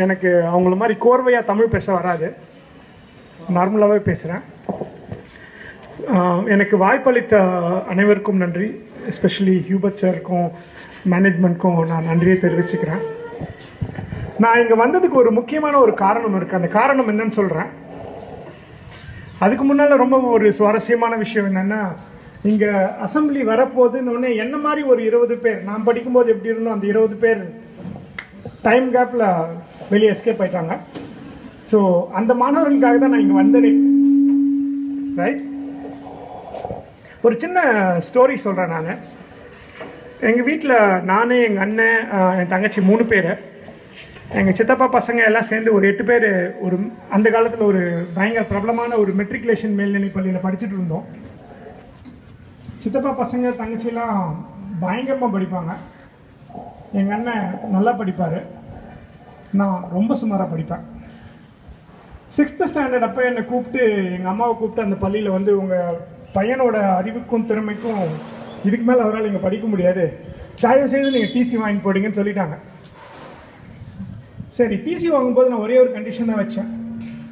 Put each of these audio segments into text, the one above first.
எனக்கு அவங்கள மாதிரி கோர்வையாக தமிழ் பேச வராது, நார்மலாகவே பேசுகிறேன். எனக்கு வாய்ப்பளித்த அனைவருக்கும் நன்றி, எஸ்பெஷலி ஹியூபர்ட் சாருக்கும் மேனேஜ்மெண்ட்க்கும் நான் நன்றியை தெரிவிச்சுக்கிறேன். நான் இங்கே வந்ததுக்கு ஒரு முக்கியமான ஒரு காரணம் இருக்குது. அந்த காரணம் என்னன்னு சொல்கிறேன். அதுக்கு முன்னால் ரொம்ப ஒரு சுவாரஸ்யமான விஷயம் என்னென்னா, இங்கே அசம்பிளி வரப்போகுதுன்னு என்ன மாதிரி ஒரு 20 பேர், நான் படிக்கும்போது எப்படி இருந்தோம் அந்த 20 பேர் டைம் கேப்பில் வெளியே எஸ்கேப் ஆயிட்டாங்க. ஸோ அந்த மாணவர்களுக்காக தான் நான் இங்கே வந்தேனே. ரைட், ஒரு சின்ன ஸ்டோரி சொல்கிறேன். நான் எங்கள் வீட்டில் நான், எங்கள் அண்ணன், என் தங்கச்சி 3 பேர், எங்கள் சித்தப்பா பசங்க எல்லாம் சேர்ந்து ஒரு 8 பேர் ஒரு அந்த காலத்தில் ஒரு பயங்கர பிரபலமான ஒரு மெட்ரிகுலேஷன் மேல்நிலை பள்ளியில் படிச்சுட்டு இருந்தோம். சித்தப்பா பசங்க தங்கச்சிலாம் பயங்கரமாக படிப்பாங்க. எங்கள் அண்ணன் நல்லா படிப்பார், நான் ரொம்ப சுமாராக படிப்பேன். 6th ஸ்டாண்டர்ட் அப்போ என்னை கூப்பிட்டு, எங்கள் அம்மாவை கூப்பிட்டு அந்த பள்ளியில் வந்து, உங்கள் பையனோட அறிவுக்கும் திறமைக்கும் இதுக்கு மேலே அவரால் இங்கே படிக்க முடியாது, தயவு செய்து நீங்கள் டிசி வாங்கி போடுங்கன்னு சொல்லிட்டாங்க. சரி, டிசி வாங்கும்போது நான் ஒரே ஒரு கண்டிஷன் தான் வச்சேன்.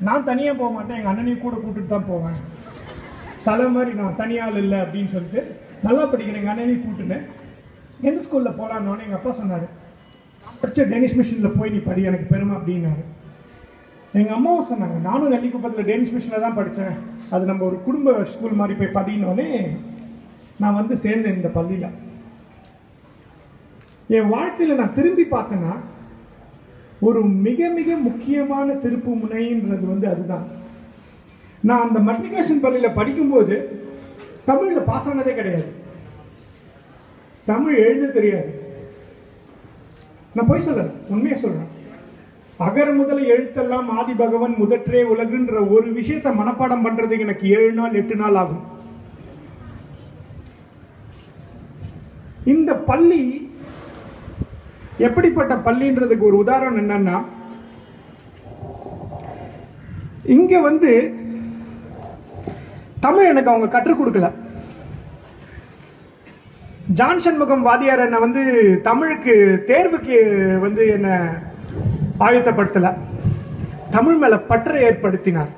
நான் தனியாக போக மாட்டேன், எங்கள் அண்ணனையும் கூட கூப்பிட்டு தான் போவேன். தலை மாதிரி நான் தனியால் இல்லை அப்படின்னு சொல்லிட்டு நல்லா படிக்கிறேன். எங்கள் அண்ணனையும் கூப்பிட்டுன்னு எந்த ஸ்கூலில் போகலான்னு எங்கள் அப்பா சொன்னார், படித்த டேனிஷ் மிஷனில் போய் நீ படி, எனக்கு பெருமை அப்படின்னாரு. எங்கள் அம்மாவும் சொன்னாங்க, நானும் நெல்லிக்குப்பத்தில் டேனிஷ் மிஷனில் தான் படித்தேன், அது நம்ம ஒரு குடும்ப ஸ்கூல் மாதிரி போய் படினோடனே நான் வந்து சேர்ந்தேன் இந்த பள்ளியில். என் வாழ்க்கையில் நான் திரும்பி பார்த்தேன்னா ஒரு மிக மிக முக்கியமான திருப்பு முனைன்றது வந்து அதுதான். நான் அந்த மெட்ரிகுலேஷன் பள்ளியில் படிக்கும்போது தமிழில் பாஸ் ஆனதே கிடையாது, தமிழ் எழுத தெரியாது. நான் போய் சொல்றேன், உண்மையை சொல்றேன். அகர முதல எழுத்தெல்லாம் ஆதி பகவன் முதற்றே உலகுன்ற ஒரு விஷயத்தை மனப்பாடம் பண்றதுக்கு எனக்கு 7 நாள் 8 நாள் ஆகும். இந்த பள்ளி எப்படிப்பட்ட பள்ளின்றதுக்கு ஒரு உதாரணம் என்னன்னா, இங்க வந்து தமிழ் எனக்கு அவங்க கற்றுக் கொடுக்கல. ஜான் சண்முகம் வாதியார் என்னை வந்து தமிழுக்கு தேர்வுக்கு வந்து என்னை ஆயத்தப்படுத்தல, தமிழ் மேல பற்றை ஏற்படுத்தினார்.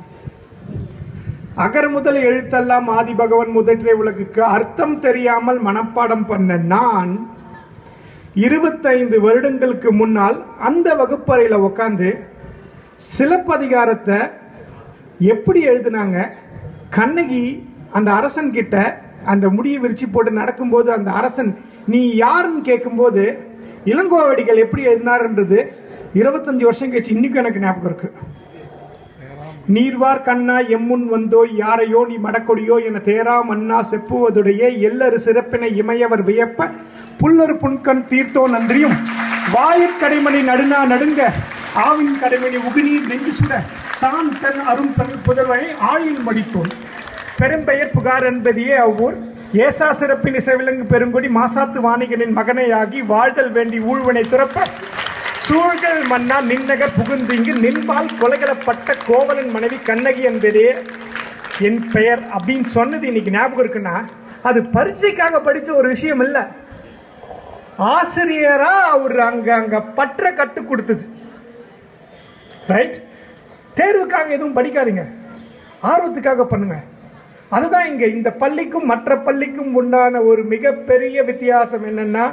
அகர முதல எழுத்தெல்லாம் ஆதி பகவன் முதற்றே உலகுக்கு அர்த்தம் தெரியாமல் மனப்பாடம் பண்ண நான் 25 வருடங்களுக்கு முன்னால் அந்த வகுப்பறையில் உட்காந்து சிலப்பதிகாரத்தை எப்படி எழுதினாங்க, கண்ணகி அந்த அரசன் கிட்ட அந்த முடியை விரிச்சு போட்டு நடக்கும்போது அந்த அரசன் நீ யாருன்னு கேட்கும்போது இளங்கோவடிகள் எப்படி எழுதினார்ன்றது 25 வருஷம் கழிச்சு இன்னைக்கும் எனக்கு ஞாபகம் இருக்கு. நீர்வார் கண்ணா எம்முன் வந்தோ யாரையோ நீ மடக்கொடியோ என தேரா மன்னா செப்புவதுடைய எல்லரு சிறப்பினை இமையவர் வியப்ப புல்லொரு புன்கண் தீர்த்தோ நன்றியும் வாயிற் கடைமணி நடுநா நடுங்க ஆவின் கடைமணி உகுநீர் நெஞ்சு சுட தான் தன் அரும் புதல்வை ஆழில் மடித்தோன் பெரும்பெயர் புகார் என்பதையே அவ்வூர் ஏசா சிறப்பின் இசைவிலங்கு பெருங்கொடி மாசாத்து வாணிகனின் மகனையாகி வாழ்தல் வேண்டி ஊழ்வினை துறப்ப சூழ்கள் மன்னா நின்னகர் புகுந்திங்கு நின்பால் கொலைகளப்பட்ட கோவலன் மனைவி கண்ணகி என்பதே என் பெயர் அப்படின்னு சொன்னது இன்னைக்கு ஞாபகம் இருக்குன்னா, அது பரீட்சைக்காக படித்த ஒரு விஷயம் இல்லை, ஆசிரியரா அவர் அங்க பற்ற கட்டு கொடுத்தது. ரைட், தேர்வுக்காக எதுவும் படிக்காதீங்க, ஆர்வத்துக்காக பண்ணுங்க. அதுதான் இங்க இந்த பள்ளிக்கும் மற்ற பள்ளிக்கும் உண்டான ஒரு மிகப்பெரிய வித்தியாசம். என்னன்னா,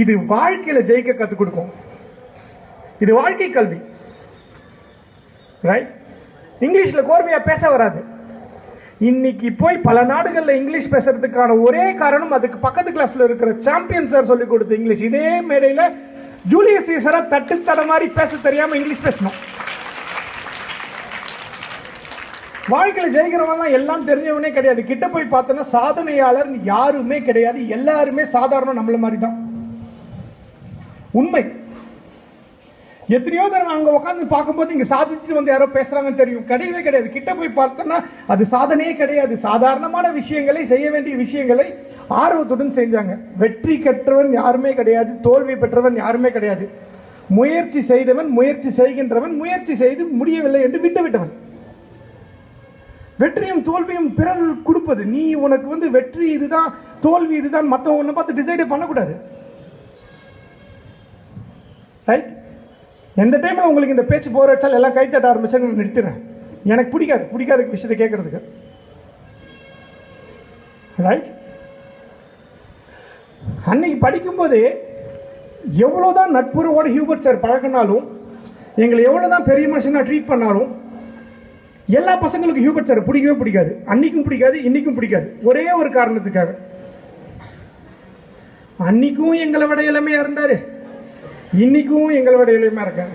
இது வாழ்க்கையில ஜெயிக்க கற்றுக் கொடுக்கும், இது வாழ்க்கை கல்வி. ரைட், இங்கிலீஷ்ல கோர்வையா பேச வராது. இன்னைக்கு போய் பல நாடுகளில் இங்கிலீஷ் பேசுறதுக்கான ஒரே காரணம் அதுக்கு பக்கத்து கிளாஸ்ல இருக்கிற சாம்பியன் சார் சொல்லி கொடுத்த இங்கிலீஷ். இதே மேடையில் ஜூலியஸ் சீசரை தட்டு தட மாதிரி பேச தெரியாம இங்கிலீஷ் பேசணும். வாழ்க்கையில் ஜெயிக்கிறவங்க எல்லாம் தெரிஞ்சவனே கிடையாது. கிட்ட போய் பார்த்தோன்னா சாதனையாளர் யாருமே கிடையாது, எல்லாருமே சாதாரண நம்மள மாதிரி தான். உண்மை. எத்தனையோ தடவை அங்கே உட்காந்து பார்க்கும்போது இங்கே சாதிச்சுட்டு வந்து யாரோ பேசுகிறாங்கன்னு தெரியும், கிடையவே கிடையாது. கிட்ட போய் பார்த்தோன்னா அது சாதனையே கிடையாது, சாதாரணமான விஷயங்களை, செய்ய வேண்டிய விஷயங்களை ஆர்வத்துடன் செஞ்சாங்க. வெற்றி பெற்றவன் யாருமே கிடையாது, தோல்வி பெற்றவன் யாருமே கிடையாது. முயற்சி செய்தவன், முயற்சி செய்கின்றவன், முயற்சி செய்து முடியவில்லை என்று விட்டுவிட்டவன். வெற்றியும் தோல்வியும் பிறர் கொடுப்பது. நீ உனக்கு வந்து வெற்றி இதுதான் தோல்வி இதுதான் மற்றவங்க பார்த்து டிசைடே பண்ணக்கூடாது. ரைட், எந்த டைமில் உங்களுக்கு இந்த பேச்சு போர் வச்சால் எல்லாம் கை தட்ட ஆரம்பிச்சா நான் நிறுத்திடுறேன். எனக்கு பிடிக்காத விஷயத்தை கேட்கறதுக்கு. ரைட்? அன்னைக்கு படிக்கும்போது எவ்வளோதான் நட்புறவோடு ஹியூபர்ட் சார் பழகினாலும், எங்களை எவ்வளோதான் பெரிய மனுஷனாக ட்ரீட் பண்ணாலும், எல்லா பசங்களுக்கும் ஹியூபர்ட் சார் பிடிக்கவே பிடிக்காது. அன்னைக்கும் பிடிக்காது, இன்னைக்கும் பிடிக்காது. ஒரே ஒரு காரணத்துக்காக, அன்னைக்கும் எங்களை விட இளமையா இருந்தாரு, இன்னைக்கும் எங்களை விட இளமையா இருக்காரு.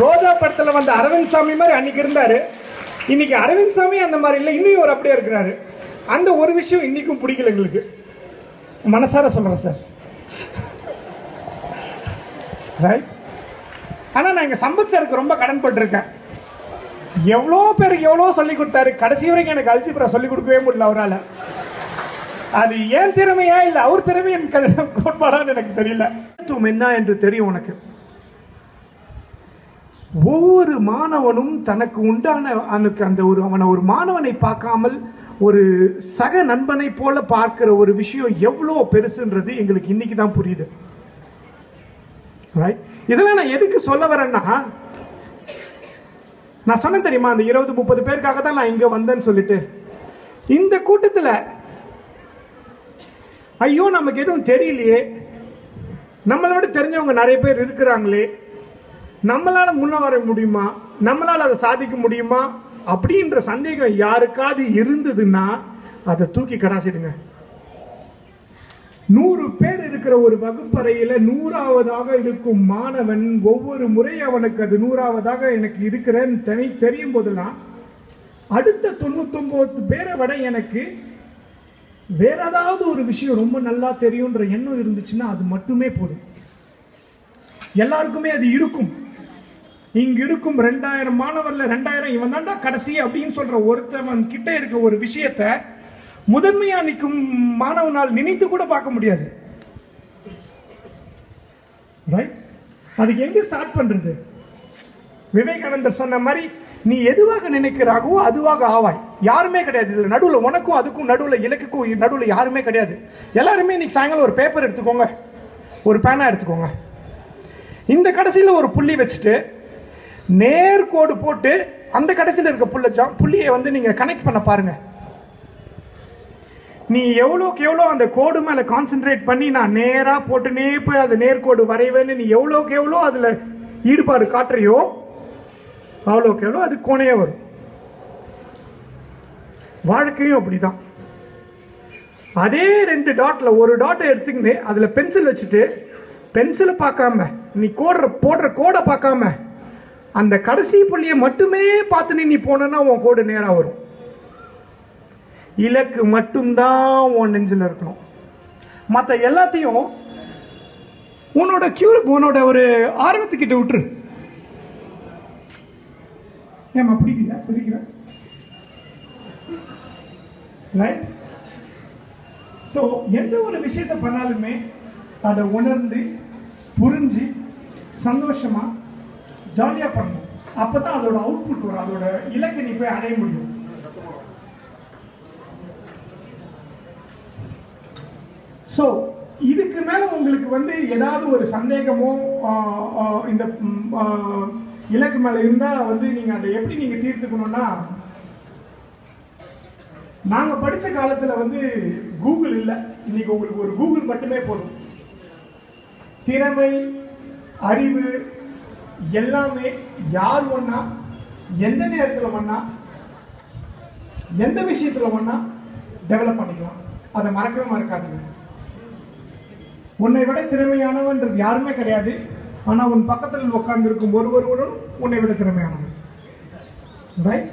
ரோஜா படத்தில் வந்த அரவிந்த் சாமி மாதிரி அன்னைக்கு இருந்தாரு, இன்னைக்கு அரவிந்த் சாமி அந்த மாதிரி இல்லை, இன்னும் ஒரு அப்படியே இருக்கிறாரு. அந்த ஒரு விஷயம் இன்னைக்கும் பிடிக்கல எங்களுக்கு. மனசார சொல்றேன் சார். ரைட்? ஆனால் நான் எங்கள் சம்பத் சாருக்கு ரொம்ப கடன்பட்டிருக்கேன். எவ்வளோ பேருக்கு எவ்வளோ சொல்லி கொடுத்தாரு, கடைசி வரைக்கும் எனக்கு அல்ஜிப்ரா சொல்லிக் கொடுக்கவே முடியல அவரால். அது ஏன் திறமையா இல்லை அவர் திறமையின் கோட்பாடான்னு எனக்கு தெரியல. என்ன என்று தெரியும் உனக்கு. ஒவ்வொரு மாணவனும் தனக்கு உண்டான அந்த அவனை ஒரு மாணவனை பார்க்காமல் ஒரு சக நண்பனை போல பார்க்கிற ஒரு விஷயம் எவ்வளோ பெருசுன்றது எங்களுக்கு இன்னைக்கு தான் புரியுது. இதெல்லாம் நான் எதுக்கு சொல்ல வரேன்னா, நான் சொன்னேன் தெரியுமா, அந்த 20-30 பேருக்காக தான் நான் இங்க வந்தேன்னு சொல்லிட்டு. இந்த கூட்டத்தில் ஐயோ நமக்கு எதுவும் தெரியலையே, நம்மளோட தெரிஞ்சவங்க நிறைய பேர் இருக்கிறாங்களே, நம்மளால முன்ன வர முடியுமா, நம்மளால அதை சாதிக்க முடியுமா அப்படின்ற சந்தேகம் யாருக்காவது இருந்ததுன்னா அதை தூக்கி கடாசிடுங்க. 100 பேர் இருக்கிற ஒரு வகுப்பறையில் 100ஆவதாக இருக்கும் மாணவன் ஒவ்வொரு முறை அவனுக்கு அது 100ஆவதாக எனக்கு இருக்கிறேன்னு தெரியும் போதெல்லாம் அடுத்த 99 பேரை விட எனக்கு வேற ஏதாவது ஒரு விஷயம் ரொம்ப நல்லா தெரியும்ன்ற எண்ணம் இருந்துச்சுன்னா அது மட்டுமே போதும். எல்லாருக்குமே அது இருக்கும். இங்க இருக்கும் 2000 மாணவர்ல 2000 இவன் தாண்டா கடைசி அப்படின்னு சொல்ற ஒருத்தவன் கிட்ட இருக்க ஒரு விஷயத்த முதன்மையா நிற்கும் மாணவனால் நினைத்து கூட பார்க்க முடியாது. ரைட்? அதுக்கு எங்க ஸ்டார்ட் பண்றது? விவேகானந்தர் சொன்ன மாதிரி நீ எதுவாக நினைக்கிறாகவோ அதுவாக ஆவாய். யாருமே கிடையாது இதுல நடுவில், உனக்கும் அதுக்கும் நடுவில், இலக்குக்கும் நடுவில் யாருமே கிடையாது. எல்லாருமே இன்னைக்கு சாயங்காலம் ஒரு பேப்பர் எடுத்துக்கோங்க, ஒரு பேனா எடுத்துக்கோங்க, இந்த கடைசியில் ஒரு புள்ளி வச்சுட்டு நேர்கோடு போட்டு அந்த கடைசியில் இருக்க புள்ளியை வந்து நீங்க கனெக்ட் பண்ண பாருங்க. நீ எவ்வளோக்கு எவ்வளோ அந்த கோடு மேலே கான்சென்ட்ரேட் பண்ணி நான் நேராக போட்டுனே போய் அது நேர்கோடு வரைவேன்னு நீ எவ்வளோக்கு எவ்வளோ அதில் ஈடுபாடு காட்டுறியோ அவ்வளோக்கு எவ்வளோ அது கோணையாக வரும். வாழ்க்கையும் அப்படிதான். அதே 2 டாட்ல ஒரு டாட்டை எடுத்துக்கிட்டு அதில் பென்சில் வச்சுட்டு பென்சிலை பார்க்காம நீ போடுற கோடை பார்க்காம அந்த கடைசி புள்ளியை மட்டுமே பார்த்து நீ போனா உன் கோடு நேராக வரும். இலக்கு மட்டும்தான் உன் நெஞ்சில் இருக்கணும். மற்ற எல்லாத்தையும் உன்னோட ஒரு ஆர்வத்துக்கிட்ட விட்டுரு. ஏமா பிடிக்கல சிரிக்கிற? ரைட்? ஸோ எந்த ஒரு விஷயத்தை பண்ணாலுமே அதை உணர்ந்து புரிஞ்சு சந்தோஷமா ஜாலியா பண்ணணும். அப்பதான் அதோட அவுட்புட் வரும், அதோட இலக்கை நீ போய் அடைய முடியும். ஸோ இதுக்கு மேல உங்களுக்கு வந்து ஏதாவது ஒரு சந்தேகமோ இந்த இலக்கு மேல இருந்தா வந்து நீங்க அதை எப்படி நீங்க தீர்த்துக்கணும்னா, நாங்க படிச்ச காலத்துல வந்து கூகுள் இல்லை. இன்னைக்கு உங்களுக்கு ஒரு கூகுள் மட்டுமே போதும். திறமை, அறிவு எல்லாமே யார் ஒண்ணா, எந்த நேரத்தில் ஒண்ணா, எந்த விஷயத்துல ஒண்ணா டெவலப் பண்ணிக்கலாம். அதை மறக்கவே மறக்காதீங்க. உன்னை விட திறமையானவன்றது யாருமே கிடையாது. ஆனா உன் பக்கத்தில் உட்கார்ந்து இருக்கும் ஒருவரும் உன்னை விட திறமையானவன். ரைட்?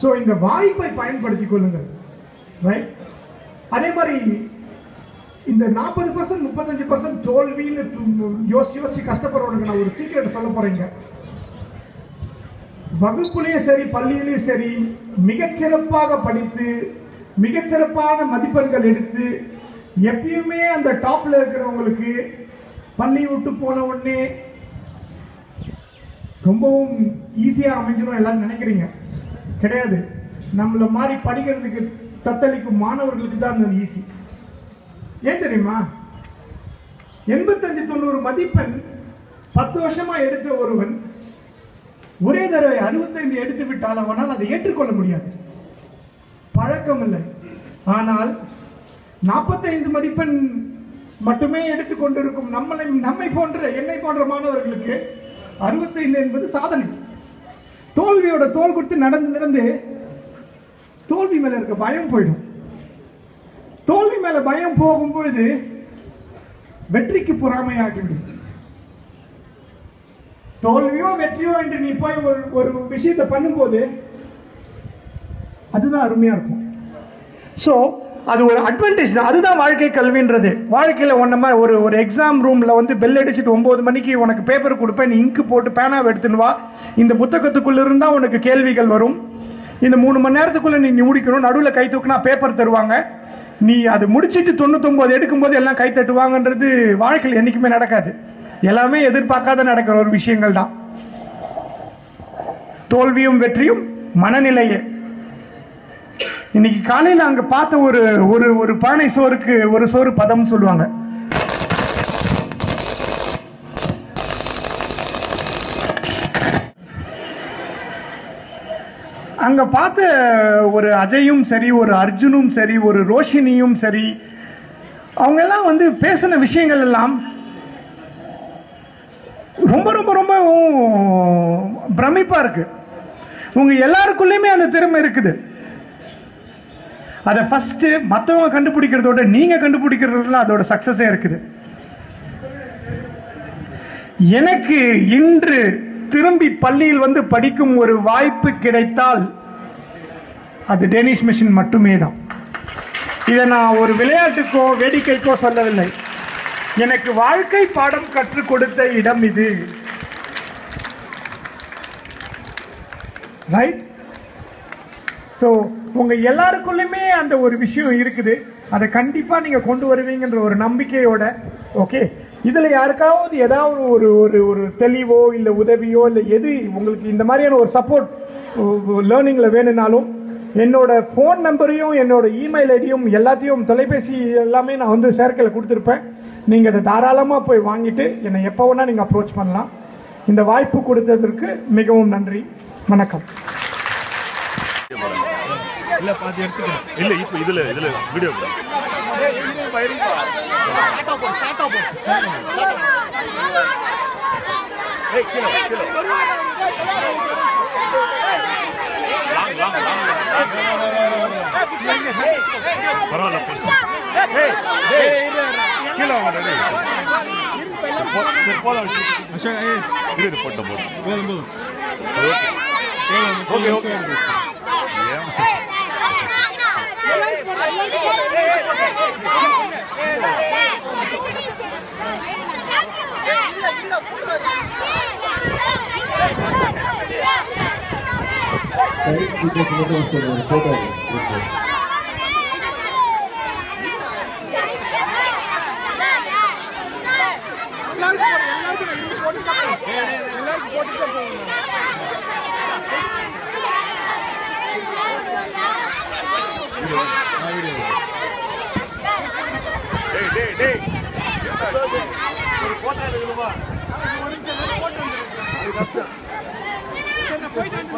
ஸோ இந்த வாய்ப்பை பயன்படுத்திக் கொள்ளுங்கள். ரைட்? அதே மாதிரி இந்த 40% 35% தோல்வின்னு யோசிச்சு கஷ்டப்படுறவனுக்கு நான் ஒரு சீக்கிரம் சொல்ல போறேங்க. வகுப்புலையும் சரி பள்ளியிலையும் சரி மிகச்சிறப்பாக படித்து மிகச்சிறப்பான மதிப்பெண்கள் எடுத்து எப்பயுமே அந்த டாப்ல இருக்கிறவங்களுக்கு பள்ளி விட்டு போன உடனே ரொம்பவும் ஈஸியா அமைஞ்சிடும் எல்லாரும் நினைக்கிறீங்க. கிடையாது. நம்மள மாதிரி படிக்கிறதுக்கு தத்தளிக்கும் மாணவர்களுக்கு தான் அந்த ஈஸி. ஏன் தெரியுமா? 85-90 மதிப்பெண் 10 வருஷமா எடுத்த ஒருவன் ஒரே தடவை 65 எடுத்து விட்டால் அவனால் அதை ஏற்றுக்கொள்ள முடியாது, பழக்கம் இல்லை. ஆனால் 45 மதிப்பெண் மட்டுமே எடுத்துக்கொண்டிருக்கும் நம்மை போன்ற என்னை போன்ற மாணவர்களுக்கு 65 என்பது சாதனை. தோல்வியோட தோல் கொடுத்து நடந்து நடந்து தோல்வி மேல இருக்க பயம் போயிடும். தோல்வி மேல பயம் போகும்பொழுது வெற்றிக்கு பொறாமையாகிவிடும். தோல்வியோ வெற்றியோ என்று நீ போய் ஒரு விஷயத்தை பண்ணும்போது அதுதான் அருமையா இருக்கும். ஸோ அது ஒரு அட்வான்டேஜ் தான். அதுதான் வாழ்க்கை கல்வின்றது. வாழ்க்கையில் ஒன்றுமா ஒரு எக்ஸாம் ரூமில் வந்து பெல் அடிச்சுட்டு 9 மணிக்கு உனக்கு பேப்பர் கொடுப்பேன், நீ இங்கு போட்டு பேனாவை எடுத்துன்னு வா, இந்த புத்தகத்துக்குள்ளே இருந்தால் உனக்கு கேள்விகள் வரும், இந்த 3 மணி நேரத்துக்குள்ளே நீ முடிக்கணும், நடுவில் கை தூக்குனா பேப்பர் தருவாங்க, நீ அது முடிச்சுட்டு 99 எடுக்கும்போது எல்லாம் கை தட்டுவாங்கன்றது வாழ்க்கையில் என்றைக்குமே நடக்காது. எல்லாமே எதிர்பார்க்காத நடக்கிற ஒரு விஷயங்கள் தான். தோல்வியும் வெற்றியும் மனநிலையே. இன்னைக்கு காலையில் அங்க பார்த்த ஒரு பானை சோறுக்கு ஒரு சோறு பதம் சொல்லுவாங்க. அங்க பார்த்த ஒரு அஜயும் சரி, ஒரு அர்ஜுனும் சரி, ஒரு ரோஷினியும் சரி, அவங்க எல்லாம் வந்து பேசின விஷயங்கள் எல்லாம் ரொம்ப ரொம்ப ரொம்ப பிரமிப்பா இருக்கு. உங்க எல்லாருக்குள்ளயுமே அந்த திறமை இருக்குது. அதை ஃபர்ஸ்ட் மற்றவங்க கண்டுபிடிக்கிறதோட நீங்க கண்டுபிடிக்கிறதுல அதோட சக்சஸே இருக்குது. எனக்கு இன்று திரும்பி பள்ளியில் வந்து படிக்கும் ஒரு வாய்ப்பு கிடைத்தால் அது டேனிஷ் மிஷன் மட்டுமே தான். இதை நான் ஒரு விளையாட்டுக்கோ வேடிக்கைக்கோ சொல்லவில்லை. எனக்கு வாழ்க்கை பாடம் கற்றுக் கொடுத்த இடம் இது. ரைட்? ஸோ உங்க எல்லாருக்குள்ளுமே அந்த ஒரு விஷயம் இருக்குது. அதை கண்டிப்பா நீங்க கொண்டு வருவீங்கன்ற ஒரு நம்பிக்கையோட, ஓகே, இதுல யாருக்காவது ஏதாவது ஒரு தெளிவோ இல்லை உதவியோ இல்லை எது உங்களுக்கு இந்த மாதிரியான ஒரு சப்போர்ட் லேர்னிங்ல வேணும்னாலும் என்னோட ஃபோன் நம்பரையும் என்னோட இமெயில் ஐடியும் எல்லாத்தையும் தொலைபேசி எல்லாமே நான் வந்து சேர்க்கையில் கொடுத்துருப்பேன். நீங்கள் அதை தாராளமாக போய் வாங்கிட்டு என்னை எப்போ வேணால் நீங்கள் அப்ரோச் பண்ணலாம். இந்த வாய்ப்பு கொடுத்ததற்கு மிகவும் நன்றி. வணக்கம். இல்ல பாதி எடுத்துக்கணும். இல்ல இப்போ இதுல வீடியோ பரவாயில்ல கீழே போட்ட போதும். ஓகே ஓகே போயிட்டு